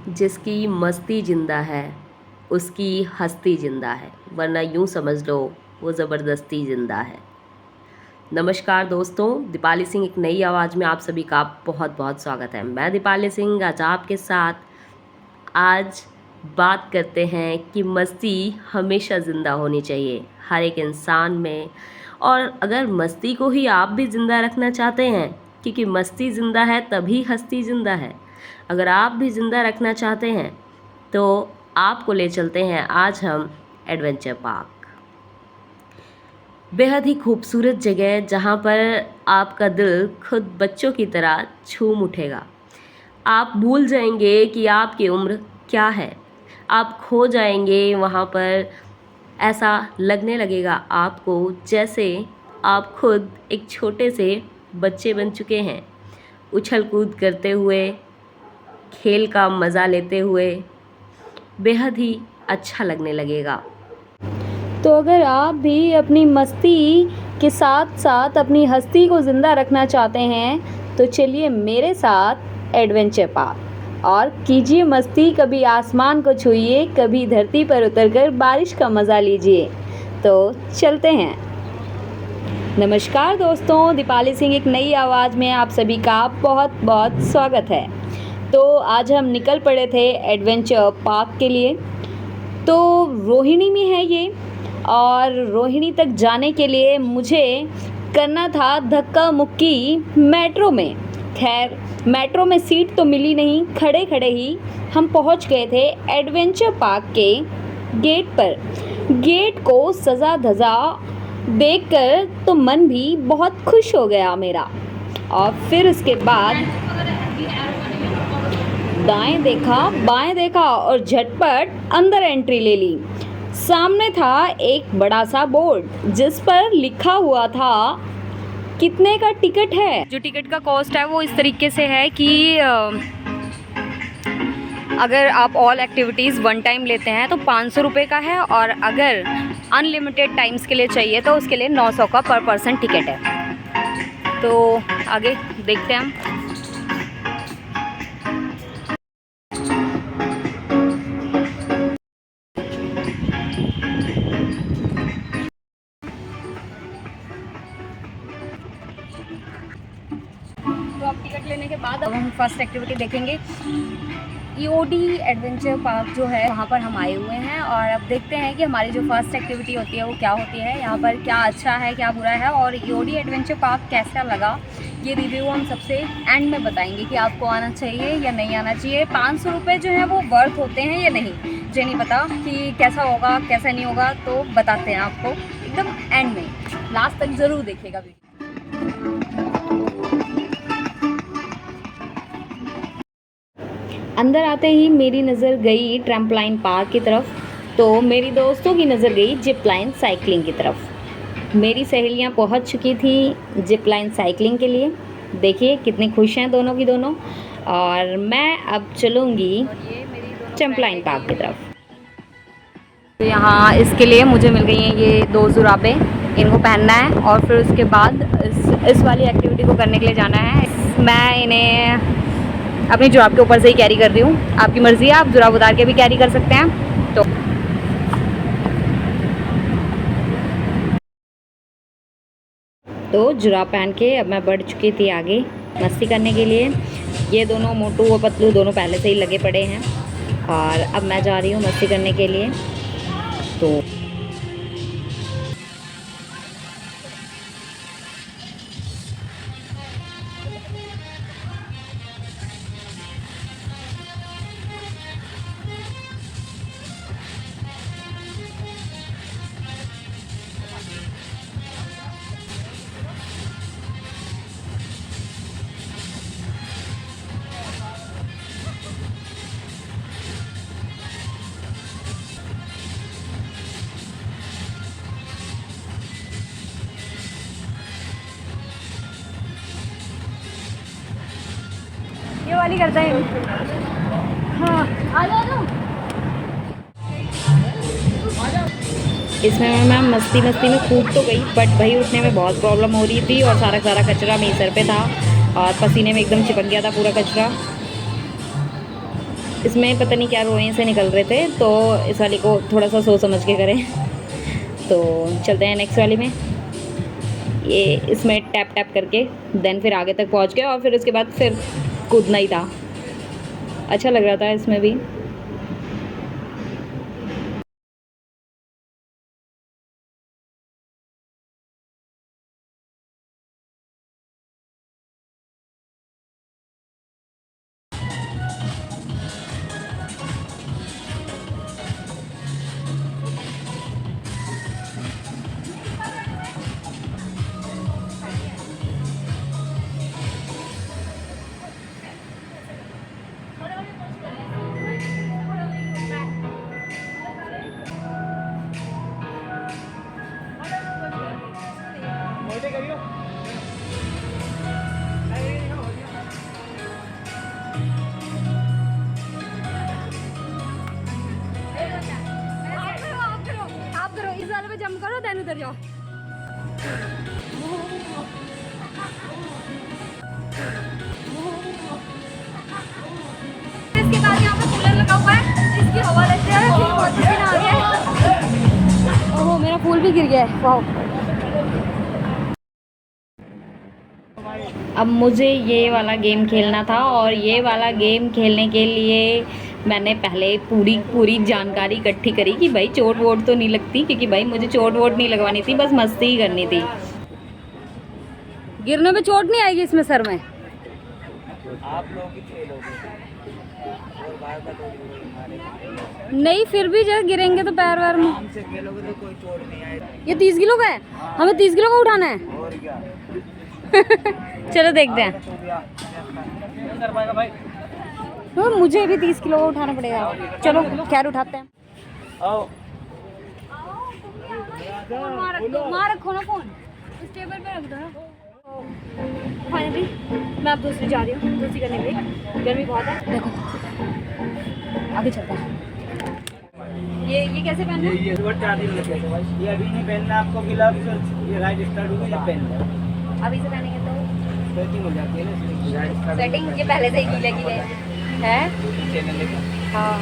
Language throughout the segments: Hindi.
जिसकी मस्ती ज़िंदा है उसकी हस्ती ज़िंदा है, वरना यूँ समझ लो वो ज़बरदस्ती ज़िंदा है। नमस्कार दोस्तों, दीपाली सिंह एक नई आवाज़ में आप सभी का बहुत बहुत स्वागत है। मैं दीपाली सिंह आज आपके साथ आज बात करते हैं कि मस्ती हमेशा ज़िंदा होनी चाहिए हर एक इंसान में। और अगर मस्ती को ही आप भी ज़िंदा रखना चाहते हैं, क्योंकि मस्ती ज़िंदा है तभी हस्ती ज़िंदा है, अगर आप भी ज़िंदा रखना चाहते हैं तो आपको ले चलते हैं आज हम एडवेंचर पार्क। बेहद ही खूबसूरत जगह जहाँ पर आपका दिल खुद बच्चों की तरह झूम उठेगा। आप भूल जाएंगे कि आपकी उम्र क्या है, आप खो जाएंगे वहाँ पर। ऐसा लगने लगेगा आपको जैसे आप खुद एक छोटे से बच्चे बन चुके हैं, उछल कूद करते हुए, खेल का मज़ा लेते हुए। बेहद ही अच्छा लगने लगे। तो अगर आप भी अपनी मस्ती के साथ साथ अपनी हस्ती को ज़िंदा रखना चाहते हैं तो चलिए मेरे साथ एडवेंचर पार्क और कीजिए मस्ती। कभी आसमान को छूइए, कभी धरती पर उतरकर बारिश का मज़ा लीजिए। तो चलते हैं। नमस्कार दोस्तों, दीपाली सिंह एक नई आवाज़ में आप सभी का बहुत बहुत स्वागत है। तो आज हम निकल पड़े थे एडवेंचर पार्क के लिए। तो रोहिणी में है ये, और रोहिणी तक जाने के लिए मुझे करना था धक्का मुक्की मेट्रो में। खैर मेट्रो में सीट तो मिली नहीं, खड़े खड़े ही हम पहुंच गए थे एडवेंचर पार्क के गेट पर। गेट को सजा धजा देखकर तो मन भी बहुत खुश हो गया मेरा। और फिर उसके बाद दाएं देखा बाएं देखा और झटपट अंदर एंट्री ले ली। सामने था एक बड़ा सा बोर्ड जिस पर लिखा हुआ था कितने का टिकट है। जो टिकट का कॉस्ट है वो इस तरीके से है कि अगर आप ऑल एक्टिविटीज़ वन टाइम लेते हैं तो 500 रुपये का है, और अगर अनलिमिटेड टाइम्स के लिए चाहिए तो उसके लिए 900 का पर पर्सन टिकट है। तो आगे देखते हैं हम। तो अब टिकट लेने के बाद अब हम फर्स्ट एक्टिविटी देखेंगे। ईओडी एडवेंचर पार्क जो है वहाँ पर हम आए हुए हैं, और अब देखते हैं कि हमारी जो फर्स्ट एक्टिविटी होती है वो क्या होती है, यहाँ पर क्या अच्छा है क्या बुरा है, और ईओडी एडवेंचर पार्क कैसा लगा ये रिव्यू हम सबसे एंड में बताएंगे कि आपको आना चाहिए या नहीं आना चाहिए। 500 रुपये जो है वो वर्थ होते हैं या नहीं, मुझे नहीं पता कि कैसा होगा कैसा नहीं होगा, तो बताते हैं आपको एकदम एंड में। लास्ट तक ज़रूर देखिएगा वीडियो। अंदर आते ही मेरी नज़र गई ट्रैम्पलाइन पार्क की तरफ, तो मेरी दोस्तों की नज़र गई जिप लाइन साइकिलिंग की तरफ। मेरी सहेलियां पहुंच चुकी थी जिप लाइन साइकिलिंग के लिए। देखिए कितनी खुश हैं दोनों की दोनों। और मैं अब चलूँगी ट्रैम्पलाइन पार्क की तरफ। तो यहाँ इसके लिए मुझे मिल गई हैं ये 2 जुराबें, इनको पहनना है और फिर उसके बाद इस वाली एक्टिविटी को करने के लिए जाना है। मैं इन्हें अपनी जुराब के ऊपर से ही कैरी कर रही हूँ, आपकी मर्ज़ी है, आप जुराब उतार के भी कैरी कर सकते हैं। तो जुराब पहन के अब मैं बढ़ चुकी थी आगे मस्ती करने के लिए। ये दोनों मोटू और पतलू दोनों पहले से ही लगे पड़े हैं, और अब मैं जा रही हूँ मस्ती करने के लिए। तो ये वाली करते हैं। हाँ आ जाओ। इसमें मैं मस्ती में कूद तो गई, बट भाई उठने में बहुत प्रॉब्लम हो रही थी, और सारा कचरा मेरे सर पे था और पसीने में एकदम चिपक गया था पूरा कचरा। इसमें पता नहीं क्या रोएं से निकल रहे थे, तो इस वाली को थोड़ा सा सोच समझ के करें। तो चलते हैं नेक्स्ट वाली में। ये इसमें टैप टैप करके देन फिर आगे तक पहुंच गए और फिर उसके बाद फिर कूदना ही था। अच्छा लग रहा था इसमें भी। आप करो इस वाले पे जंप करो, देन उधर जाओ। इसके बाद यहाँ पे कूलर लगा हुआ है, इसकी हवा लेते हैं। बहुत पसीना आ गया है। ओहो, मेरा फूल भी गिर गया है। वाह। अब मुझे ये वाला गेम खेलना था और ये वाला गेम खेलने के लिए मैंने पहले पूरी जानकारी इकट्ठी करी कि भाई चोट वोट तो नहीं लगती, क्योंकि भाई मुझे चोट वोट नहीं लगवानी थी, बस मस्ती ही करनी थी। गिरने में चोट नहीं आएगी इसमें सर में? आप लोग ही खेलोगे और बार बार नहीं, फिर भी जब गिरेंगे तो पैर वैर में आराम से खेलोगे तो कोई चोट नहीं आएगी। ये 30 किलो का है, हमें 30 किलो का उठाना है। और क्या चलो देखते हैं। नहीं कर पाएगा भाई। तो मुझे भी 30 किलो का उठाना पड़ेगा। चलो खैर उठाते हैं। आओ वहाँ रखो ना फोन, इस टेबल पे रख दो ना। फाइनली मैं अब दूसरी जा रही हूँ, दूसरी करने के लिए। गर्मी बहुत है। देखो आगे चलते हैं। ये कैसे पहनना है? ये 4 दिन लग गए भाई। ये अभी नहीं पहनना आपको, ग्लव्स ये राइट स्टार्ट होगी जब पहनना। अभी से पहनेंगे तो सेटिंग हो जाती है ना इसमें। सेटिंग ये पहले से ही गीले है। चैनल लेकर हाँ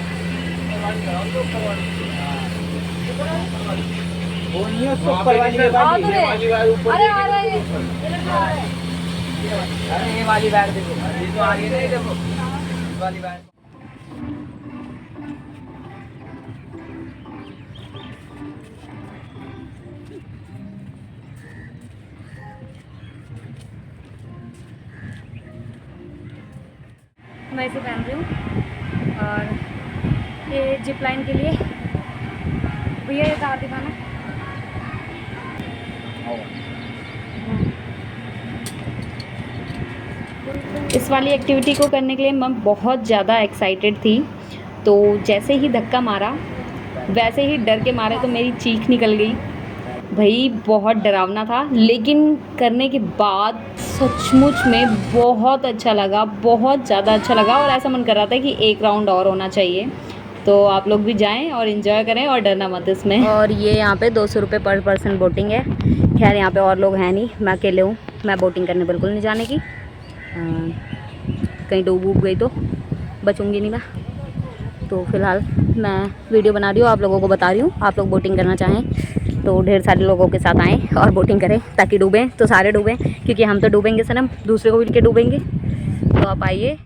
वो नहीं है उसको ऊपर वाली ये वाली ऊपर। अरे आ रहा है। अरे ये वाली वायर देखो, ये तो आ रही है, देखो इस वाली वायर। मैं इसे पहन रही हूँ और ये जिप लाइन के लिए भैया ये तार दिखाना। इस वाली एक्टिविटी को करने के लिए मैं बहुत ज़्यादा एक्साइटेड थी। तो जैसे ही धक्का मारा वैसे ही डर के मारे तो मेरी चीख निकल गई। भाई बहुत डरावना था, लेकिन करने के बाद सचमुच में बहुत अच्छा लगा, बहुत ज़्यादा अच्छा लगा। और ऐसा मन कर रहा था कि एक राउंड और होना चाहिए। तो आप लोग भी जाएं और इन्जॉय करें और डरना मत इसमें। और ये यहाँ पे 200 रुपये पर पर्सन बोटिंग है। खैर यहाँ पे और लोग हैं नहीं, मैं अकेले हूँ। मैं बोटिंग करने बिल्कुल नहीं जाने की। कहीं डूब गई तो बचूंगी नहीं मैं। तो फ़िलहाल मैं वीडियो बना रही हूँ, आप लोगों को बता रही हूँ। आप लोग बोटिंग करना चाहें तो ढेर सारे लोगों के साथ आएँ और बोटिंग करें, ताकि डूबें तो सारे डूबें, क्योंकि हम तो डूबेंगे सनम, दूसरे को भी लेके डूबेंगे। तो आप आइए।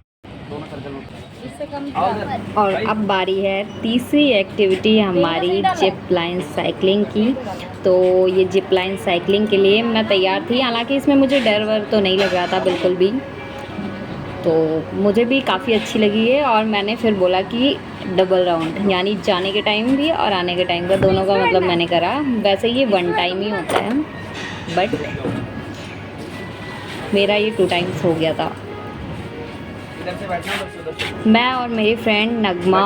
और अब बारी है तीसरी एक्टिविटी हमारी, जिप लाइन साइकिलिंग की। तो ये जिप लाइन साइकिलिंग के लिए मैं तैयार थी, हालांकि इसमें मुझे डर वर तो नहीं लग रहा था बिल्कुल भी। तो मुझे भी काफ़ी अच्छी लगी है। और मैंने फिर बोला कि डबल राउंड, यानी जाने के टाइम भी और आने के टाइम का दोनों का मतलब मैंने करा। वैसे ये 1 टाइम ही होता है, बट मेरा ये 2 टाइम्स हो गया था। मैं और मेरी फ्रेंड नगमा,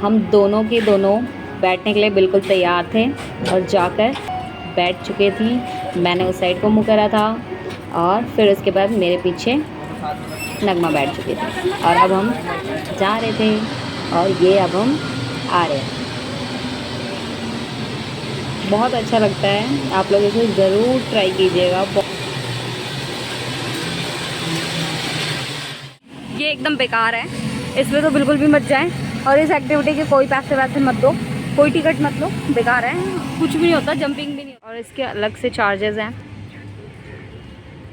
हम दोनों के दोनों बैठने के लिए बिल्कुल तैयार थे और जाकर बैठ चुके थी। मैंने उस साइड को मुँह करा था और फिर उसके बाद मेरे पीछे नगमा बैठ चुकी थी। और अब हम जा रहे थे और ये अब हम आ रहे हैं। बहुत अच्छा लगता है, आप लोग इसे ज़रूर ट्राई कीजिएगा। ये एकदम बेकार है, इसमें तो बिल्कुल भी मत जाएं और इस एक्टिविटी के कोई पैसे वैसे मत दो, कोई टिकट मत लो, बेकार है, कुछ भी नहीं होता, जंपिंग भी नहीं। और इसके अलग से चार्जेस हैं।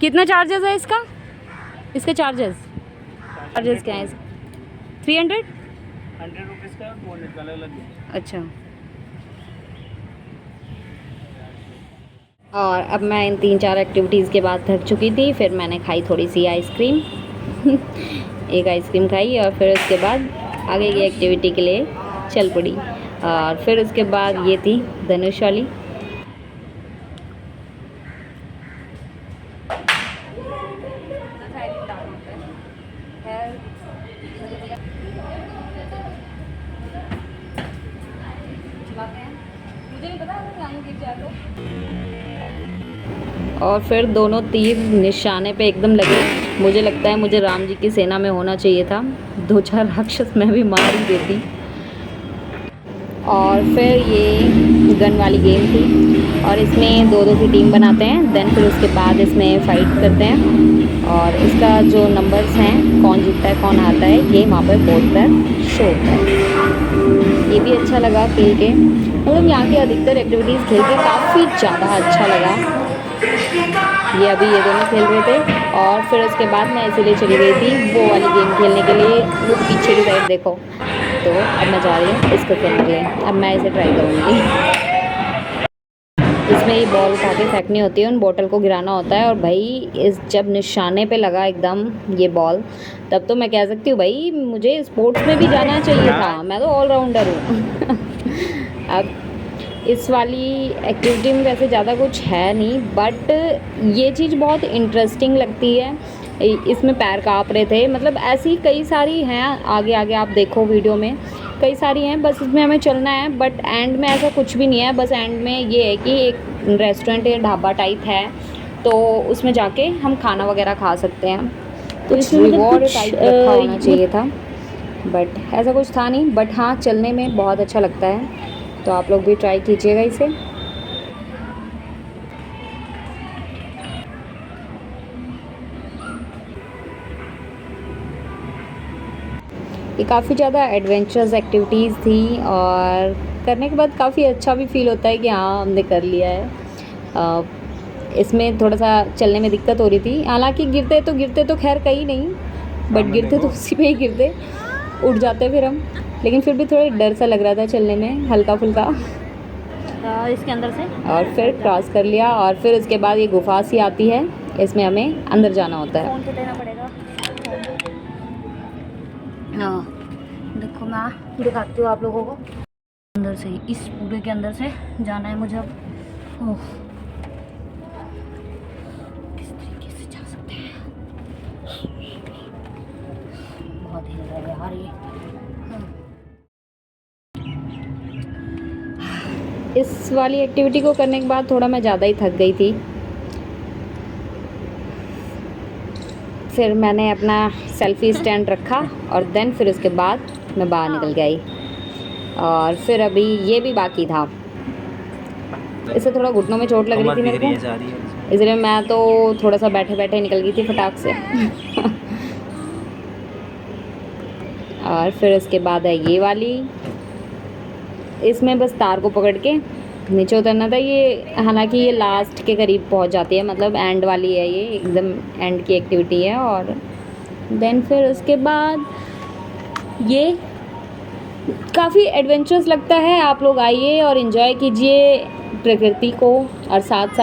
कितना चार्जेस है इसका? इसके चार्जेस क्या है इसका? 300 ₹100 का 200 का अलग है। अच्छा। और अब मैं इन 3-4 एक्टिविटीज़ के बाद थक चुकी थी, फिर मैंने खाई थोड़ी सी आइसक्रीम एक आइसक्रीम खाई और फिर उसके बाद आगे की एक्टिविटी के लिए चल पड़ी। और फिर उसके बाद ये थी धनुष वाली। और फिर दोनों तीर निशाने पे एकदम लगे। मुझे लगता है मुझे राम जी की सेना में होना चाहिए था, 2-4 राक्षस मैं भी मार ही देती। और फिर ये गन वाली गेम थी और इसमें 2-2 की टीम बनाते हैं, देन फिर उसके बाद इसमें फ़ाइट करते हैं और इसका जो नंबर्स हैं, कौन जीतता है कौन हारता है, ये वहाँ पर बोर्ड पर शो होता है। ये भी अच्छा लगा खेल के, मतलब यहाँ की अधिकतर एक्टिविटीज़ खेल के काफ़ी ज़्यादा अच्छा लगा। ये अभी ये दोनों खेल रहे थे और फिर उसके बाद मैं इसीलिए चली गई थी वो वाली गेम खेलने के लिए। वो पीछे की साइड देखो, तो अब मैं जा रही हूँ इसको खेलने के लिए। अब मैं इसे ट्राई करूँगी। इसमें ये बॉल उठा के फेंकनी होती है, उन बॉटल को गिराना होता है और भाई इस जब निशाने पे लगा एकदम ये बॉल, तब तो मैं कह सकती हूँ भाई मुझे स्पोर्ट्स में भी जाना चाहिए था, मैं तो ऑलराउंडर हूँ। अब इस वाली एक्टिविटी में वैसे ज़्यादा कुछ है नहीं, बट ये चीज़ बहुत इंटरेस्टिंग लगती है। इसमें पैर काँप रहे थे, मतलब ऐसी कई सारी हैं, आगे आगे आप देखो वीडियो में कई सारी हैं, बस इसमें हमें चलना है। बट एंड में ऐसा कुछ भी नहीं है, बस एंड में ये है कि एक रेस्टोरेंट या ढाबा टाइप है, तो उसमें जाके हम खाना वगैरह खा सकते हैं। तो इसमें रिवॉर्ड टाइप रखा होना चाहिए था, बट ऐसा कुछ था नहीं। बट हाँ, चलने में बहुत अच्छा लगता है, तो आप लोग भी ट्राई कीजिएगा इसे। ये काफ़ी ज़्यादा एडवेंचरस एक्टिविटीज़ थी और करने के बाद काफ़ी अच्छा भी फील होता है कि हाँ हमने कर लिया है। इसमें थोड़ा सा चलने में दिक्कत हो रही थी, हालांकि गिरते तो खैर कहीं नहीं, बट गिरते तो उसी पे ही गिरते, उठ जाते फिर हम, लेकिन फिर भी थोड़ा डर सा लग रहा था चलने में, हल्का फुल्का। इसके अंदर से और फिर क्रॉस कर लिया और फिर उसके बाद ये गुफा सी आती है, इसमें हमें अंदर जाना होता है। फ़ोन पे देना पड़ेगा। हाँ देखो, मैं दिखाती हूँ आप लोगों को। अंदर से ही, इस पूरे के अंदर से जाना है मुझे। अब ओह, किस तरीके से जा सकते हैं, बहुत हिल रहा है यार ये। इस वाली एक्टिविटी को करने के बाद थोड़ा मैं ज़्यादा ही थक गई थी, फिर मैंने अपना सेल्फ़ी स्टैंड रखा और देन फिर उसके बाद मैं बाहर निकल गई। और फिर अभी ये भी बाकी था, इससे थोड़ा घुटनों में चोट लग रही थी मेरे को, इसलिए मैं तो थोड़ा सा बैठे बैठे निकल गई थी फटाक से। और फिर उसके बाद है ये वाली, इसमें बस तार को पकड़ के नीचे उतरना था। ये हालांकि ये लास्ट के करीब पहुंच जाती है, मतलब एंड वाली है, ये एकदम एंड की एक्टिविटी है। और देन फिर उसके बाद ये काफ़ी एडवेंचरस लगता है। आप लोग आइए और इन्जॉय कीजिए प्रकृति को, और साथ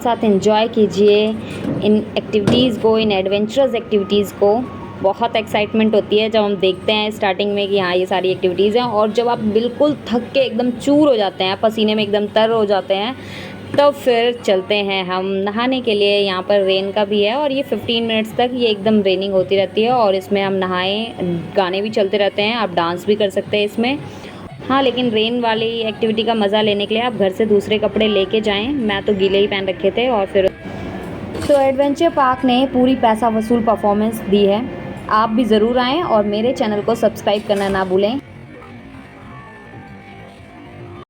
साथ इन्जॉय कीजिए इन एक्टिविटीज़ को, इन एडवेंचरस एक्टिविटीज़ को। बहुत एक्साइटमेंट होती है जब हम देखते हैं स्टार्टिंग में कि हाँ ये सारी एक्टिविटीज़ हैं, और जब आप बिल्कुल थक के एकदम चूर हो जाते हैं, पसीने में एकदम तर हो जाते हैं, तब फिर चलते हैं हम नहाने के लिए। यहाँ पर रेन का भी है और ये 15 मिनट्स तक ये एकदम रेनिंग होती रहती है और इसमें हम नहाएं, गाने भी चलते रहते हैं, आप डांस भी कर सकते हैं इसमें। हाँ, लेकिन रेन वाली एक्टिविटी का मज़ा लेने के लिए आप घर से दूसरे कपड़े लेके जाएं। मैं तो गीले ही पहन रखे थे। और फिर तो एडवेंचर पार्क ने पूरी पैसा वसूल परफॉर्मेंस दी है। आप भी ज़रूर आएँ और मेरे चैनल को सब्सक्राइब करना ना भूलें।